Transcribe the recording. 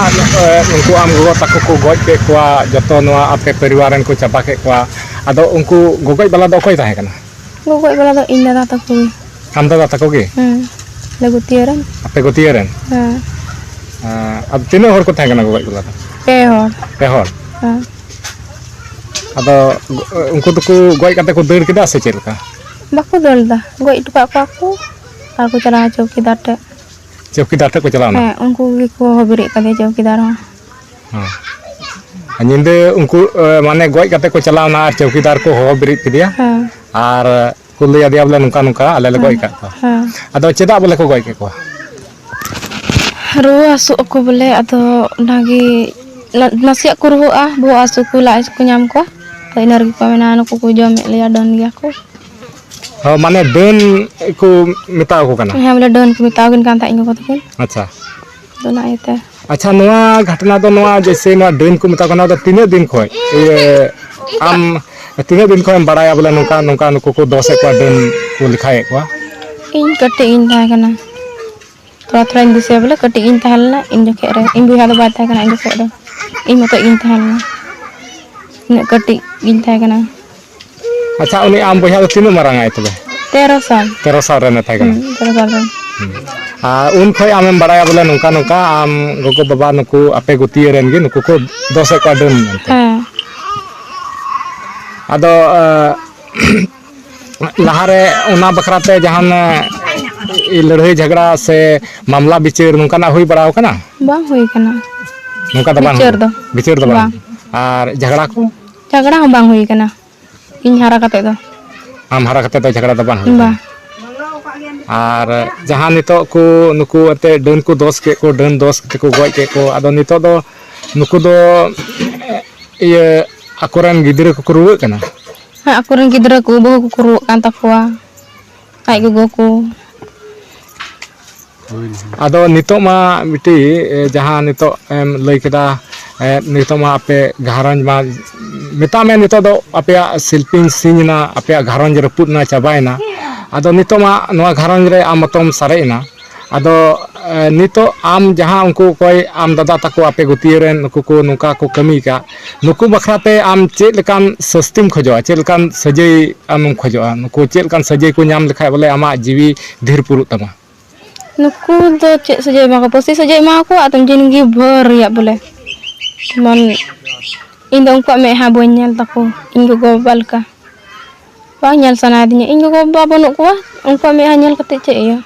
उनको आम गो तको को गज के कुआ जतो नवा आपे परिवारन को चापा के कुआ आदो उनको गोगज बाला दो कोई ताहे कना गोगज बाला दो इन दादा तको आम दादा तको गे ले गुतियरन आपे गुतियरन अब तीनों हर को ताहे कना गोगज बाला पे हर आदो उनको तो को गज काते को दर केदा से चेलका बाको दलदा गज टुका को आर को चला चौकीदार टे चौकीदार टे को चला ना उनको को हबिरे कदे चौकीदार निंदे उनको माने गज काते को चला ना चौकीदार को हो बिरित किदिया और को लैया दिया बोले नुका नुका आले ले गज का आदो चेदा बोले को गज के को रुआ आसु को बोले आदो नागी नसिया को रुआ बो आसु को लाइस को नाम को इनर को मेना नुको को जम लिया डन गया को माने डन को मिता को कना हां बोले डन को मिता गन कान ता इन को तो अच्छा तो ना एते अच्छा नवा घटना तो नवा जैसे नवा डन को मिता कना तो तीन दिन खोय ये आम तीन दिन खोय बड़ाया बोले नुका नुका नुको को 10 को डन को लिखाए को इन कटे इन ता कना थोड़ा थोड़ा इन दिसे बोले कटे इन ताहलना इन जखे रे इन बिहा दो बात ता कना इन जखे दो इन मतो इन ताहलना ने कटे इन ता कना अच्छा उनी आम बया तो तीन मारंग आय तबे 13 साल रे था कना 13 साल रे उन खोय आम बड़ाया बोले नुका नुका आम गोगो बाबा नुको आपे गुतिये रेन गे नुको को 10 को डन आदो लहारे उना बखराते जहान लड़ाई झगड़ा से मामला विचार नुका ना हुई बड़ाव कना बा हुई कना नुका द बांग विचार द बांग और झगड़ा को झगड़ा हम बांग हुई कना इन हारा कते दो आम हारा कते तो झगड़ा द बांग हुई और जहां नितो को नुको अते डन को 10 के को डन 10 के को गoj के को आदो नितो दो नुको दो ये akoran गिदरे को रुवे कना हां akoran गिदरे को बहु को रुवे कान तकवा आई गो को आदो नितो मा मिटी जहां नितो एम लई केदा नितो मा आपे घारंज मा मिता में नितो दो आपे शिल्पिंग सिंजना आपे घारंज रपुद ना चाबायना आदो नितो मा नवा घारंज रे आमतम सारेना आदो नितो आम जहां उनको कोई आम दादा तको आपे गुतियरेन नुको को नुका को कमी का नुको बखराते आम चेक लेकान सस्तिम खोजोआ चेक लेकान सजई आम खोजोआ नुको चेक लेकान सजई को नाम लेखाय बोले आमा जीवी धीर पुरु तमा नुको दो चेक सजई मा को पोसी सजई मा को आतम जिनगी भर या बोले मन इन दो उनको में हा बोnyal तको इन गो बाल का bang nyal sana dinya ing go babon ko uनको में हा nyal कते चे या